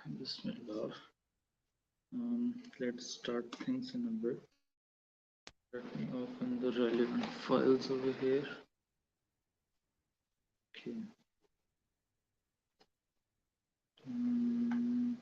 Bismillah. Let's start things in a bit. Let me open the relevant files over here. Okay. Um,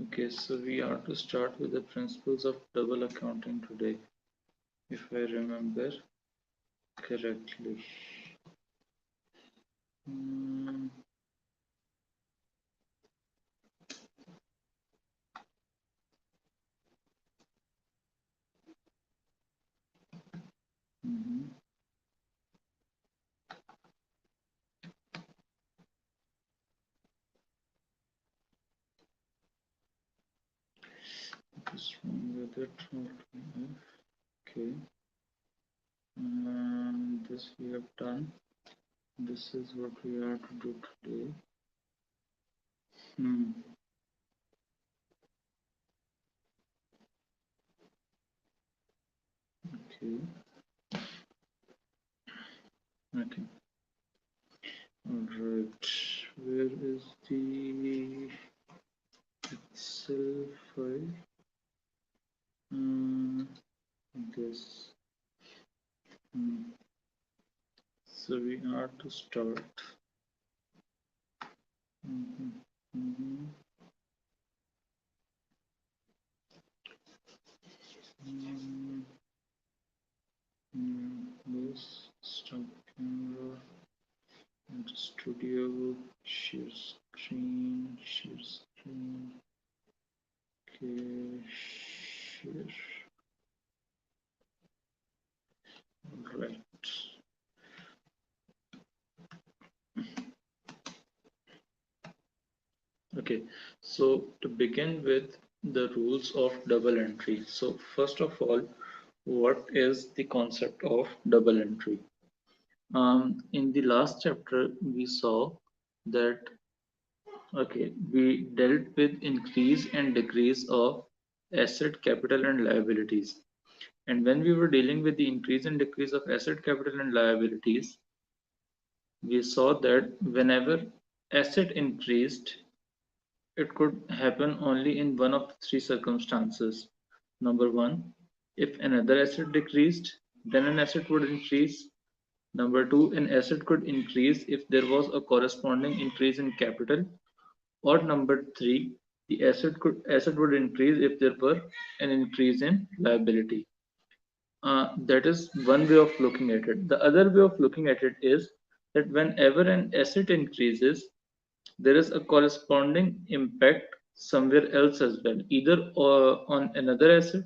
okay, so we are to start with the principles of double accounting today, if I remember correctly. Um, mhm. This one with it. Okay. This we have done. This is what we are to do today. Hmm. Okay. Okay. All right. Where is the Excel file? This. So we are to start. Mhm, mhm, mm, This stop camera and studio. Share screen. Share screen. Okay. Share. All right. Okay, so to begin with the rules of double entry. So first of all, what is the concept of double entry? In the last chapter, we saw that, okay, we dealt with increase and decrease of asset, capital, and liabilities. And when we were dealing with the increase and decrease of asset, capital, and liabilities, we saw that whenever asset increased, it could happen only in one of the three circumstances. Number one, if another asset decreased, then an asset would increase. Number two, an asset could increase if there was a corresponding increase in capital. Or number three, the asset would increase if there were an increase in liability. That is one way of looking at it. The other way of looking at it is that whenever an asset increases, there is a corresponding impact somewhere else as well, either on another asset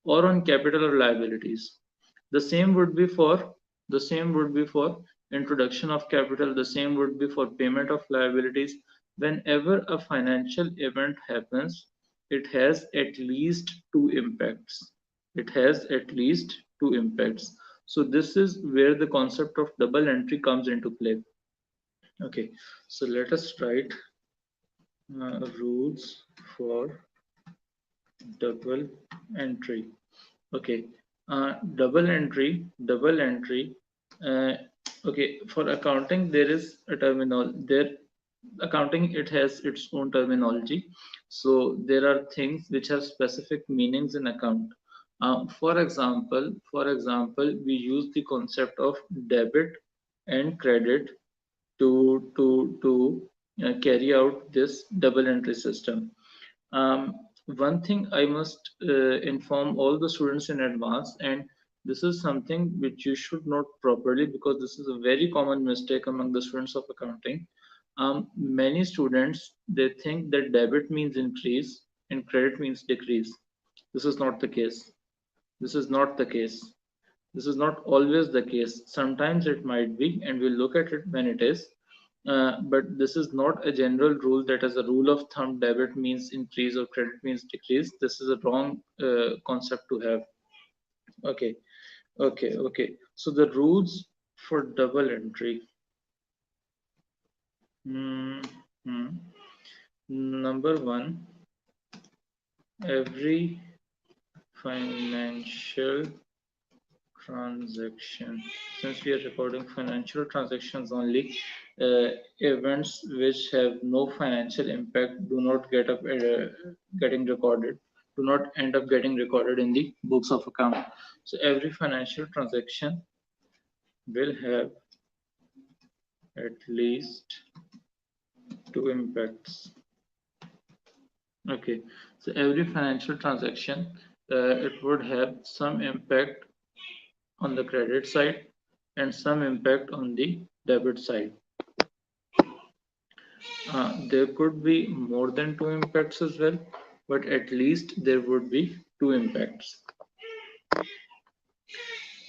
or on capital or liabilities. The same would be for the same would be for introduction of capital, the same would be for payment of liabilities. Whenever a financial event happens, it has at least two impacts. It has at least two impacts. So this is where the concept of double entry comes into play. Okay, so let us write rules for double entry. Okay, double entry. Uh, okay, for accounting, there is a terminal. There, accounting it has its own terminology. So there are things which have specific meanings in account. For example, we use the concept of debit and credit to carry out this double entry system. Um, One thing I must inform all the students in advance, and this is something which you should note properly because this is a very common mistake among the students of accounting. Many students they think that debit means increase and credit means decrease. This is not the case. This is not the case. This is not always the case. Sometimes it might be, and we'll look at it when it is. but this is not a general rule that as a rule of thumb debit means increase or credit means decrease. This is a wrong concept to have. Okay, okay. So the rules for double entry. Hmm. Number one, every financial transaction. Since we are recording financial transactions only, events which have no financial impact do not getting recorded, do not end up getting recorded in the books of account. So every financial transaction will have at least two impacts. Okay, so every financial transaction, it would have some impact on the credit side and some impact on the debit side. There could be more than two impacts as well, but at least there would be two impacts.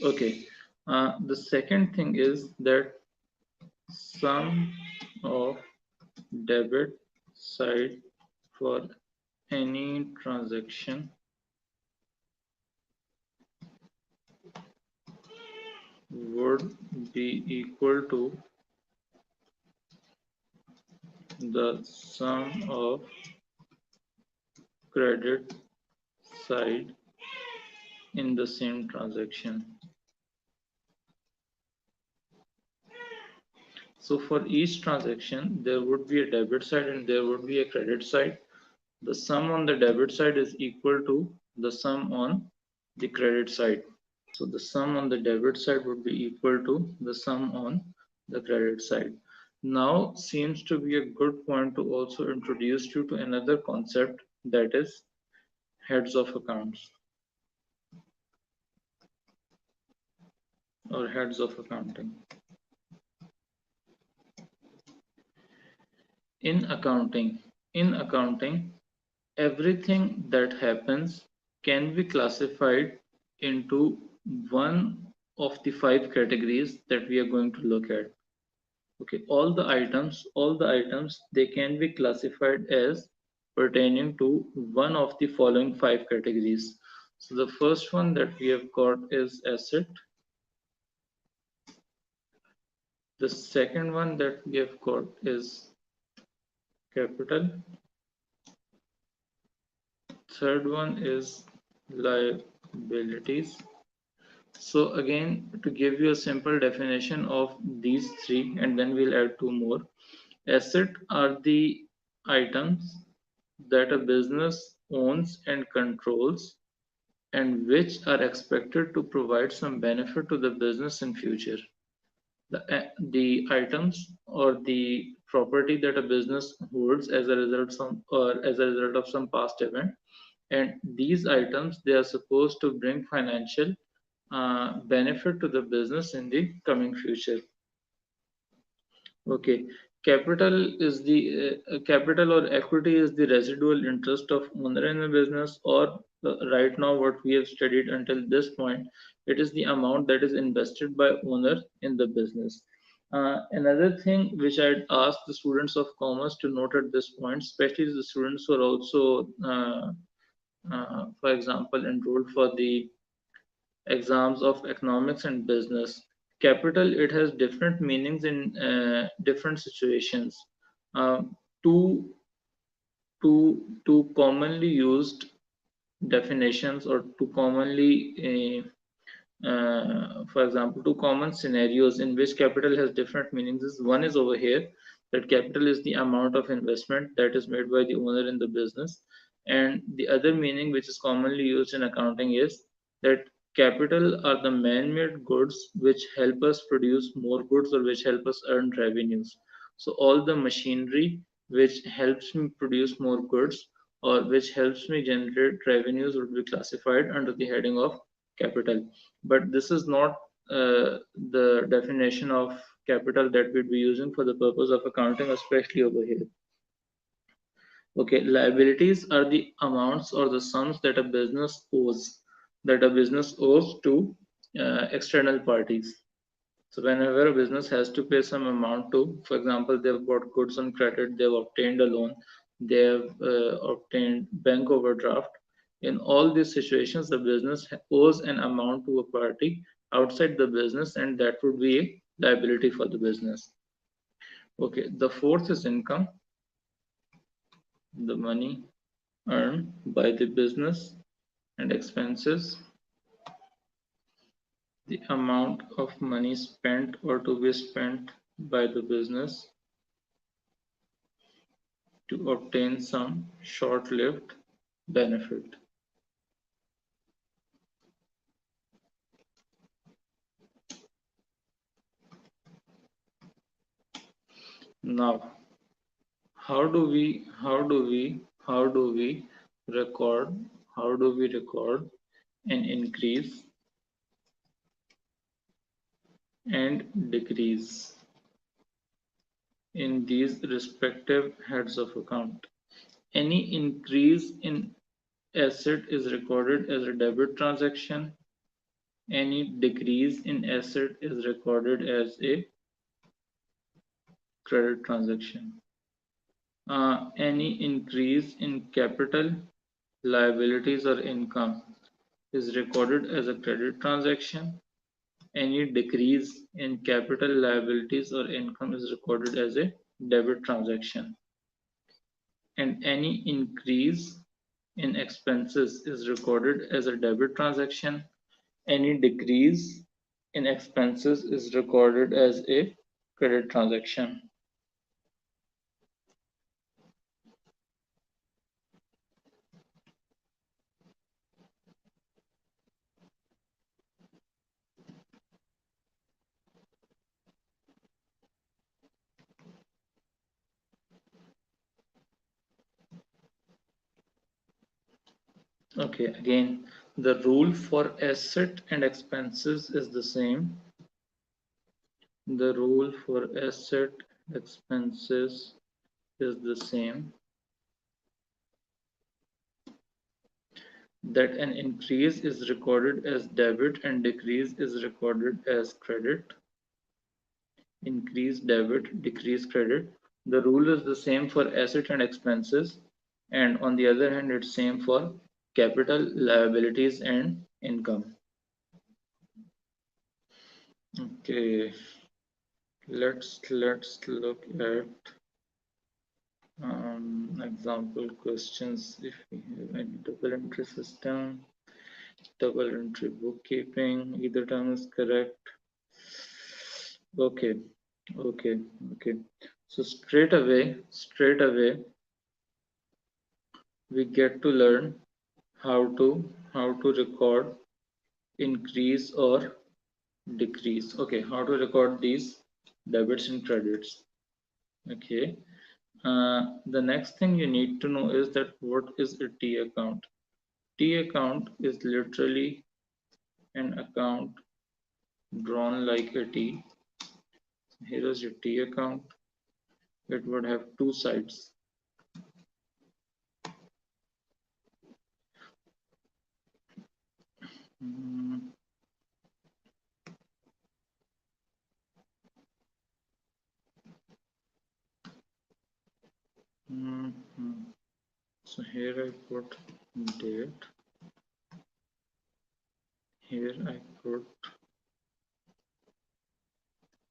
Okay, the second thing is that sum of debit side for any transaction would be equal to the sum of credit side in the same transaction. So for each transaction, there would be a debit side and there would be a credit side. The sum on the debit side is equal to the sum on the credit side. So the sum on the debit side would be equal to the sum on the credit side. Now seems to be a good point to also introduce you to another concept, that is heads of accounts or heads of accounting. In accounting, everything that happens can be classified into one of the five categories that we are going to look at. Okay, all the items, they can be classified as pertaining to one of the following five categories. So the first one that we have got is asset. The second one that we have got is capital. Third one is liabilities. So again, to give you a simple definition of these three, and then we'll add two more. Asset are the items that a business owns and controls and which are expected to provide some benefit to the business in future. The items or the property that a business holds as a result of some past event, and these items, they are supposed to bring financial benefit to the business in the coming future. Okay, capital or equity is the residual interest of owner in a business, or right now what we have studied until this point, it is the amount that is invested by owner in the business. Another thing which I'd ask the students of commerce to note at this point, especially the students who are also, for example, enrolled for the exams of economics and business. Capital, it has different meanings in different situations. Um, two, two commonly used definitions, or two commonly for example, two common scenarios in which capital has different meanings is, one is over here, that capital is the amount of investment that is made by the owner in the business, and the other meaning which is commonly used in accounting is that capital are the man-made goods which help us produce more goods or which help us earn revenues. So all the machinery which helps me produce more goods or which helps me generate revenues would be classified under the heading of capital. But this is not the definition of capital that we'd be using for the purpose of accounting, especially over here. Okay, liabilities are the amounts or the sums that a business owes to external parties. So whenever a business has to pay some amount to, for example, they've bought goods on credit, they've obtained a loan, they have obtained bank overdraft. In all these situations, the business owes an amount to a party outside the business, and that would be a liability for the business. Okay, the fourth is income, the money earned by the business, and expenses, the amount of money spent or to be spent by the business to obtain some short-lived benefit. Now, how do we record an increase and decrease in these respective heads of account? Any increase in asset is recorded as a debit transaction. Any decrease in asset is recorded as a credit transaction. Any increase in capital, liabilities, or income is recorded as a credit transaction. Any decrease in capital, liabilities, or income is recorded as a debit transaction. And any increase in expenses is recorded as a debit transaction. Any decrease in expenses is recorded as a credit transaction. Okay, again, the rule for asset and expenses is the same. The rule for asset expenses is the same. That an increase is recorded as debit and decrease is recorded as credit. Increase debit, decrease credit. The rule is the same for asset and expenses, and on the other hand, it's same for capital, liabilities, and income. Okay, let's look at example questions. If we have any double entry system, double entry bookkeeping, either term is correct. Okay, okay. So straight away, we get to learn how to record increase or decrease. Okay, how to record these debits and credits. Okay. The next thing you need to know is that what is a T account? T account is literally an account drawn like a T. Here is your T account. It would have two sides. So here I put date. Here I put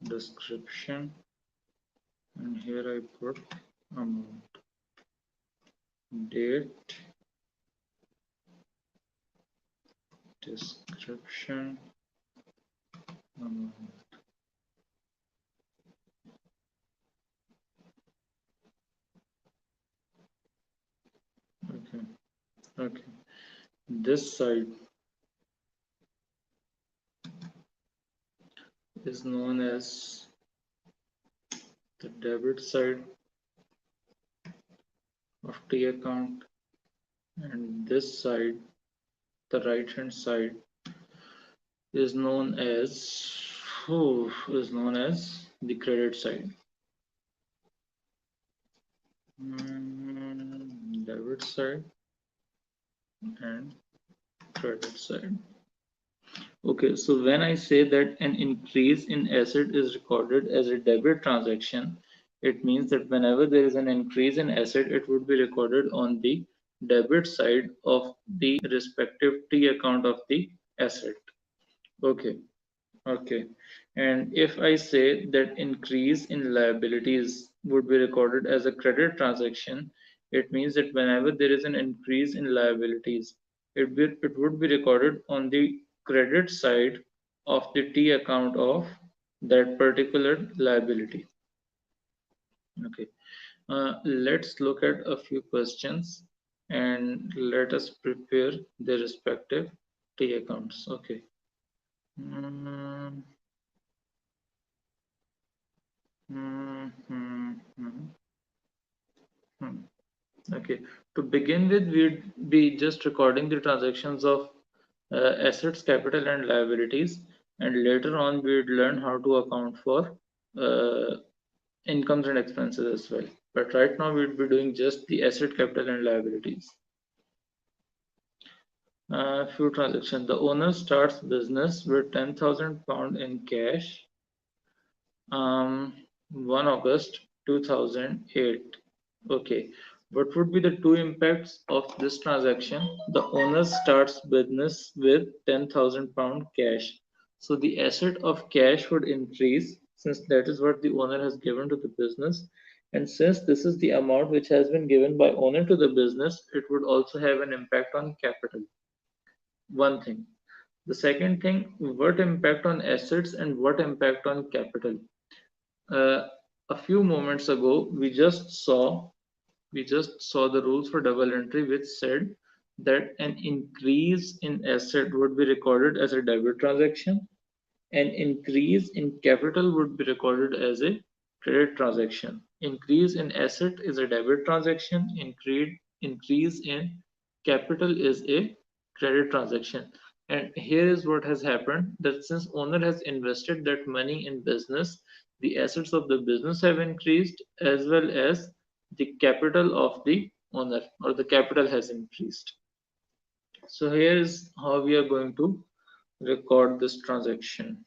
description, and here I put amount. Date, description, amount. Okay. This side is known as the debit side of T account, and this side, the right hand side, is known as the credit side. Debit side and credit side. Okay, so when I say that an increase in asset is recorded as a debit transaction, it means that whenever there is an increase in asset, it would be recorded on the debit side of the respective T account of the asset. Okay, okay. And if I say that increase in liabilities would be recorded as a credit transaction, it means that whenever there is an increase in liabilities, it would be recorded on the credit side of the T account of that particular liability. Okay. Let's look at a few questions and let us prepare the respective T accounts. Okay. Mm, mm, mm, mm, mm. Okay, to begin with, we'd be just recording the transactions of assets, capital, and liabilities, and later on, we'd learn how to account for uh, incomes and expenses as well. But right now, we'd be doing just the asset, capital, and liabilities. Few transactions. The owner starts business with £10,000 in cash. 1 August 2008. Okay, what would be the two impacts of this transaction? The owner starts business with £10,000 cash. So the asset of cash would increase since that is what the owner has given to the business. And since this is the amount which has been given by owner to the business, it would also have an impact on capital. One thing. The second thing, what impact on assets and what impact on capital? Uh, a few moments ago, we just saw the rules for double entry, which said that an increase in asset would be recorded as a debit transaction, an increase in capital would be recorded as a credit transaction. Increase in asset is a debit transaction, increase in capital is a credit transaction. And here is what has happened, that since owner has invested that money in business, the assets of the business have increased as well as the capital of the owner, or the capital has increased. So here is how we are going to record this transaction.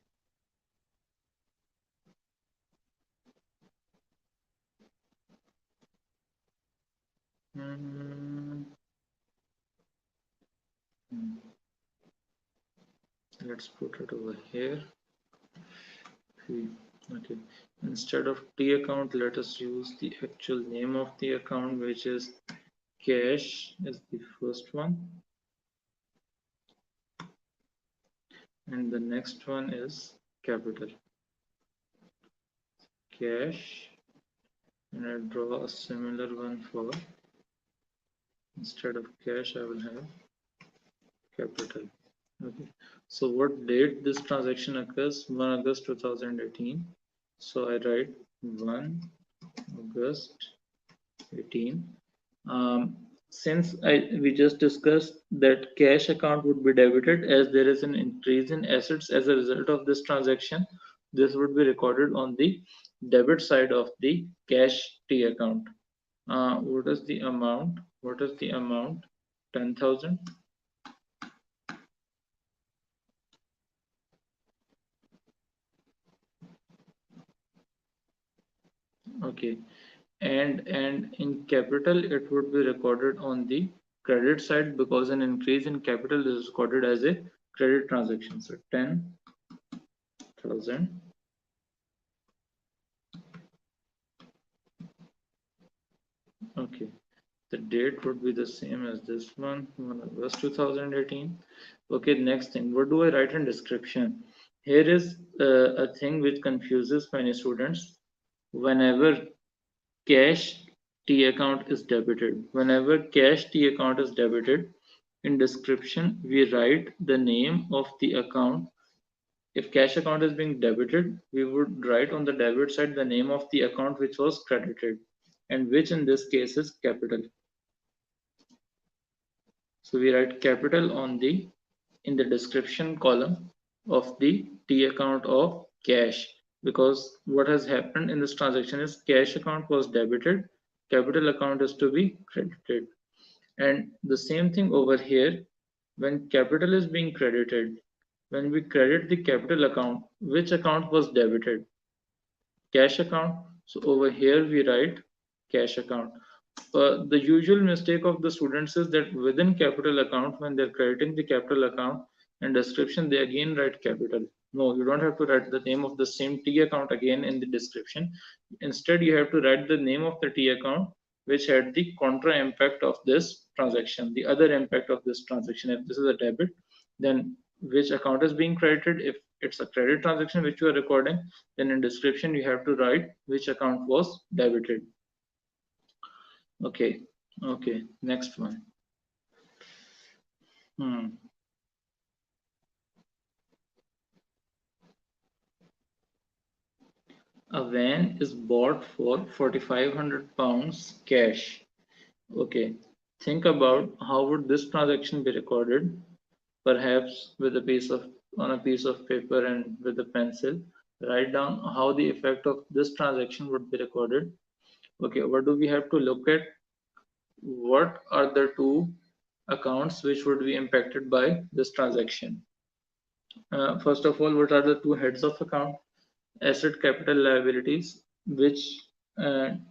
Hmm, Let's put it over here. Okay. Instead of T account, let us use the actual name of the account, which is cash is the first one. And the next one is capital. Cash. And I draw a similar one for, instead of cash, I will have capital. Okay. So what date this transaction occurs? 1 August 2018. So I write 1 August 18. Since we just discussed that cash account would be debited as there is an increase in assets as a result of this transaction, this would be recorded on the debit side of the cash T account. What is the amount? What is the amount? 10,000. Okay, and in capital it would be recorded on the credit side because an increase in capital is recorded as a credit transaction. So 10,000. Okay, the date would be the same as this one, 1 August 2018. Okay, next thing, what do I write in description? Here is a thing which confuses many students. Whenever cash T account is debited, whenever cash T account is debited, in description we write the name of the account. If cash account is being debited, we would write on the debit side the name of the account which was credited, and which in this case is capital. So we write capital on the, in the description column of the T account of cash, because what has happened in this transaction is cash account was debited, capital account is to be credited. And the same thing over here, when capital is being credited, when we credit the capital account, which account was debited? Cash account. So over here we write cash account. The usual mistake of the students is that within capital account, when they're crediting the capital account in description, they again write capital. No, you don't have to write the name of the same T account again in the description. Instead, you have to write the name of the T account which had the contra impact of this transaction, the other impact of this transaction. If this is a debit, then which account is being credited? If it's a credit transaction which you are recording, then in description you have to write which account was debited. Okay, okay, next one. A van is bought for £4,500 cash. Okay, think about how would this transaction be recorded? Perhaps with a piece of on a piece of paper and with a pencil. Write down how the effect of this transaction would be recorded. Okay, what do we have to look at? What are the two accounts which would be impacted by this transaction? First of all, what are the two heads of account? Asset, capital, liabilities. Which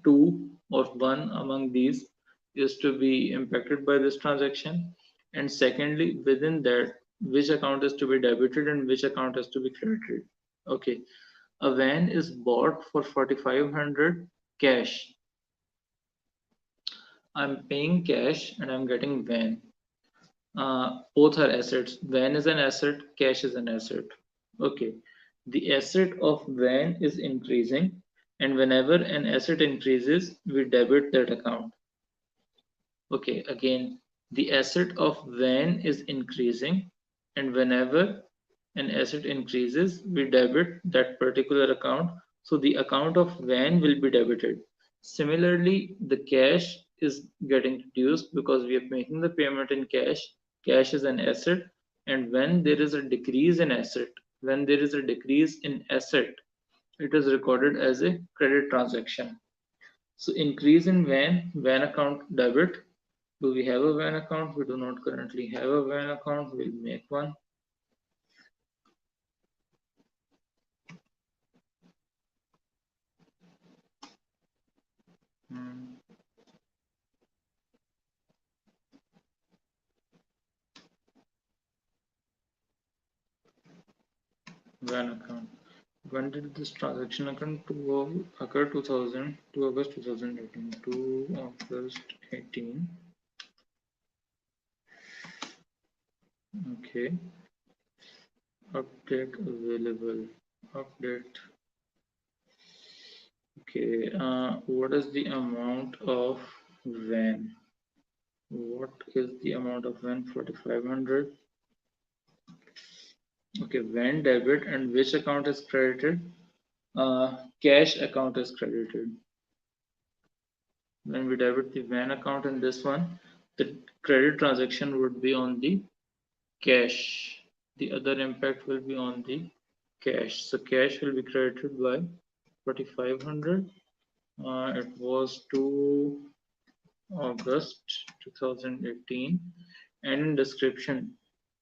two or one among these is to be impacted by this transaction? And secondly, within that, which account is to be debited and which account is to be credited? Okay, a van is bought for 4,500 cash. I'm paying cash and I'm getting van. Both are assets. Van is an asset, cash is an asset. Okay, the asset of van is increasing, and whenever an asset increases, we debit that account. Okay, again, the asset of van is increasing, and whenever an asset increases, we debit that particular account. So the account of van will be debited. Similarly, the cash is getting reduced because we are making the payment in cash. Cash is an asset, and when there is a decrease in asset, it is recorded as a credit transaction. So increase in van account debit. Do we have a van account? We do not currently have a van account. We'll make one. Van account. When did this transaction occur? 2000 to August 2018. 2 August 18. Okay. Update available. Update. Okay. What is the amount of van? What is the amount of van? 4,500. Okay, van debit, and which account is credited? Cash account is credited. When we debit the van account in this one, the credit transaction would be on the cash. The other impact will be on the cash. So cash will be credited by 4,500. It was 2 August 2018, and in description,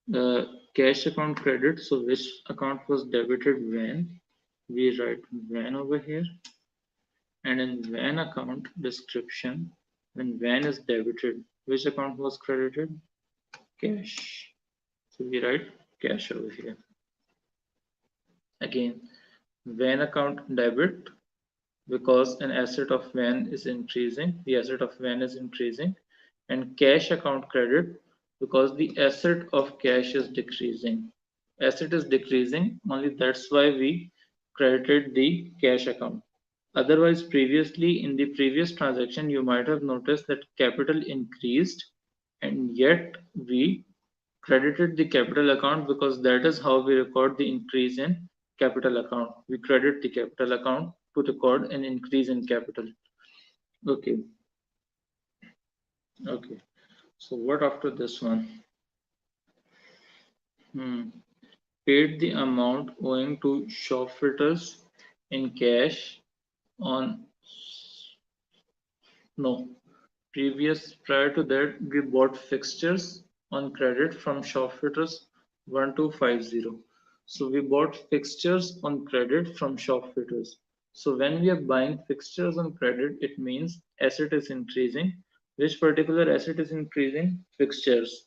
the cash account credit. So which account was debited when? We write van over here, and in van account description, when van is debited, which account was credited? Cash. So we write cash over here. Again, van account debit because an asset of van is increasing, the asset of van is increasing, and cash account credit because the asset of cash is decreasing. Asset is decreasing, only that's why we credited the cash account. Otherwise, previously in the previous transaction, you might have noticed that capital increased and yet we credited the capital account because that is how we record the increase in capital account. We credit the capital account to record an increase in capital. Okay. Okay. So what after this one? Paid the amount owing to shop fitters in cash on no. Prior to that, we bought fixtures on credit from shop fitters 1250. So we bought fixtures on credit from shop fitters. So when we are buying fixtures on credit, it means asset is increasing. Which particular asset is increasing? Fixtures.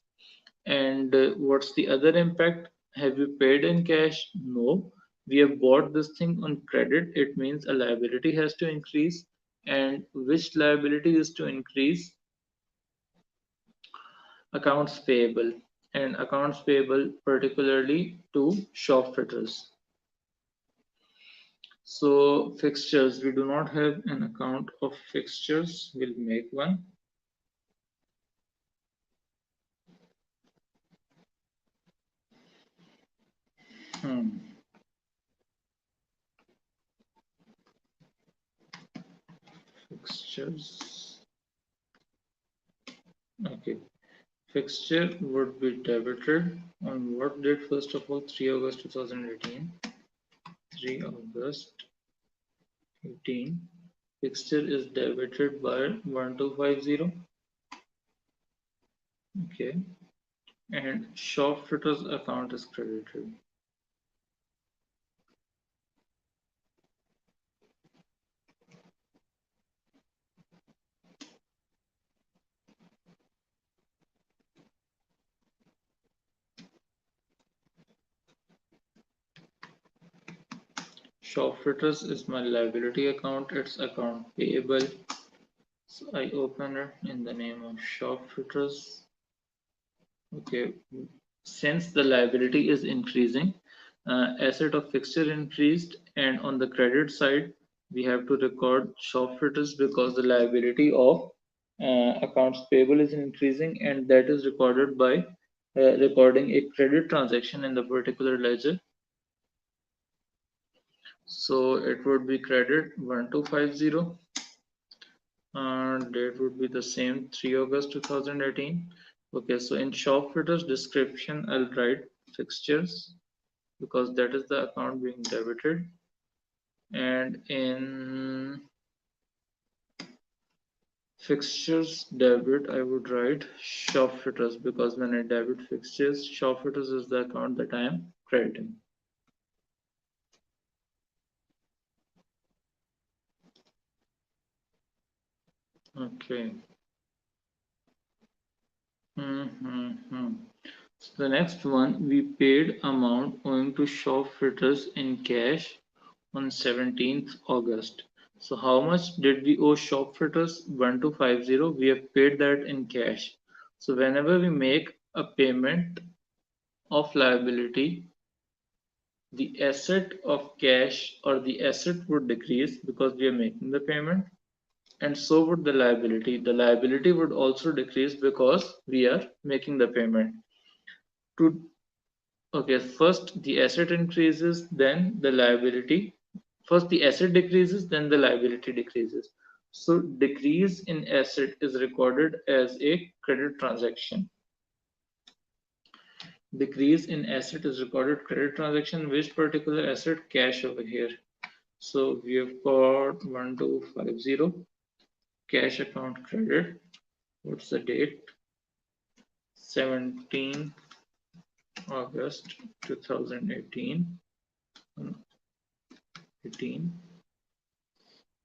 And what's the other impact? Have you paid in cash? No. We have bought this thing on credit. It means a liability has to increase. And which liability is to increase? Accounts payable. And accounts payable particularly to shop fitters. So fixtures, we do not have an account of fixtures. We'll make one. Fixtures. Okay. Fixture would be debited on what date? First of all, 3 August 2018. 3 August 18. Fixture is debited by 1250. Okay. And shop fitters account is credited. Shop fitters is my liability account. It's account payable. So I open it in the name of shop fitters. Okay, since the liability is increasing, asset of fixture increased, and on the credit side, we have to record shop fitters because the liability of accounts payable is increasing, and that is recorded by recording a credit transaction in the particular ledger. So it would be credit 1250. Date would be the same, 3 August 2018. Okay, so in shop fitters description, I'll write fixtures because that is the account being debited. And in fixtures debit, I would write shop fitters because when I debit fixtures, shop fitters is the account that I am crediting. Okay. So the next one, we paid amount owing to shop fitters in cash on 17th August. So how much did we owe shop fitters? 1250. We have paid that in cash. So whenever we make a payment of liability, the asset of cash or the asset would decrease because we are making the payment, and so would the liability. The liability would also decrease because we are making the payment. Okay, first the asset increases, then the liability. First the asset decreases, then the liability decreases. So decrease in asset is recorded as a credit transaction. Decrease in asset is recorded credit transaction. Which particular asset? Cash over here. So we have got 1250 cash account credit. What's the date? 17 August 2018.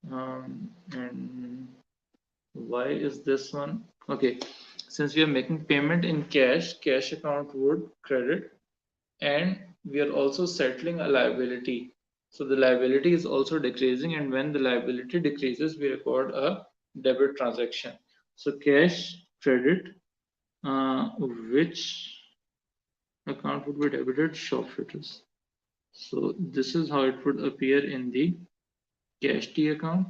And why is this one? Okay, since we are making payment in cash, cash account would credit, and we are also settling a liability. So the liability is also decreasing, and when the liability decreases, we record a debit transaction. So cash credit, which account would be debited? Shop fitters. So this is how it would appear in the cash T account.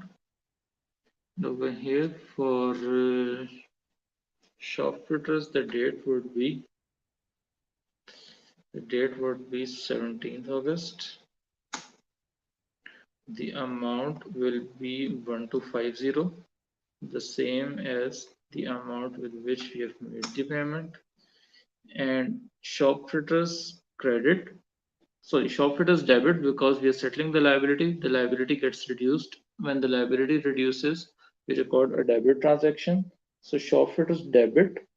And over here for shop fitters, the date would be 17th August. The amount will be 1250, the same as the amount with which we have made the payment. And shop fitters credit, sorry, shop fitters debit because we are settling the liability. The liability gets reduced. When the liability reduces, we record a debit transaction. So shop fitters debit,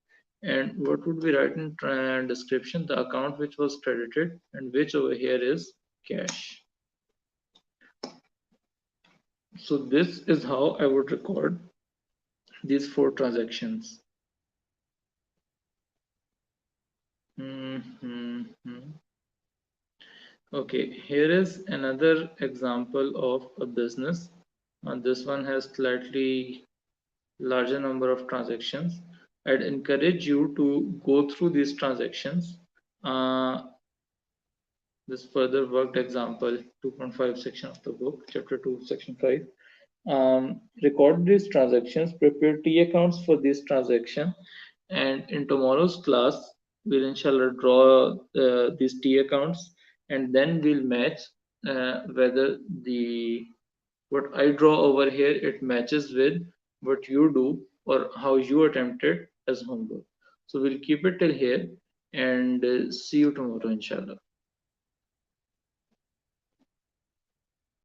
And what would we write in description? The account which was credited and which over here is cash. So this is how I would record these 4 transactions. Okay, here is another example of a business. This one has slightly larger number of transactions. I'd encourage you to go through these transactions. This further worked example 2.5 section of the book, chapter 2, section 5. Record these transactions, prepare T accounts for this transaction, and in tomorrow's class we'll inshallah draw these T accounts, and then we'll match whether the what I draw over here it matches with what you do or how you attempted as homework. So we'll keep it till here and see you tomorrow inshallah.